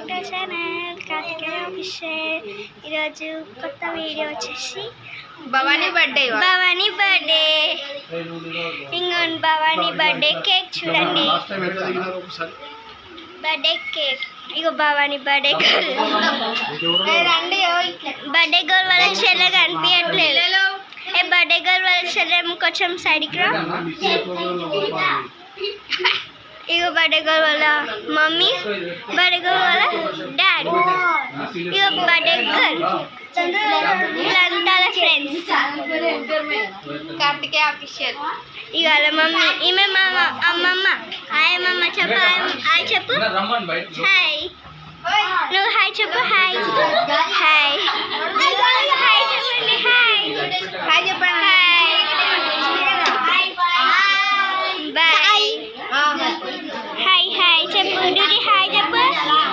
Back to channel Karthikeya official. ఈరోజు కొత్త video వచ్చేసి భవానీ బర్త్డే. ఇంకోండి భవానీ బర్త్డే కేక్ చూడండి. బర్త్డే కేక్ ఇగో Bhavani birthday girl. Birthday girl వాళ్ళ చెల్లె కనిపించట్లేదు. ఏ బర్త్డే గర్ల్ వాళ్ళ చెల్లె కొంచెం సైడ్కి రా. ఇగో బర్త్డే గర్ల్ వాళ్ళ మమ్మీ, బర్త్డే గర్ల్ వాళ్ళ డాడీ, ఇగో బర్త్డే గర్ల్ వీళ్ళంతా ఫ్రెండ్స్. కార్తికేయ ఆఫీషియల్. ఇక వాళ్ళ మమ్మీ, ఈమె మా అమ్మమ్మ. హాయ్ అమ్మమ్మ చెప్పు, హాయ్ చెప్పు, హాయ్. నువ్వు హాయ్ చెప్పు, హాయ్ హాయ్ హాయ్ చెప్పండి, హాయ్ హాయ్ చెప్పండి.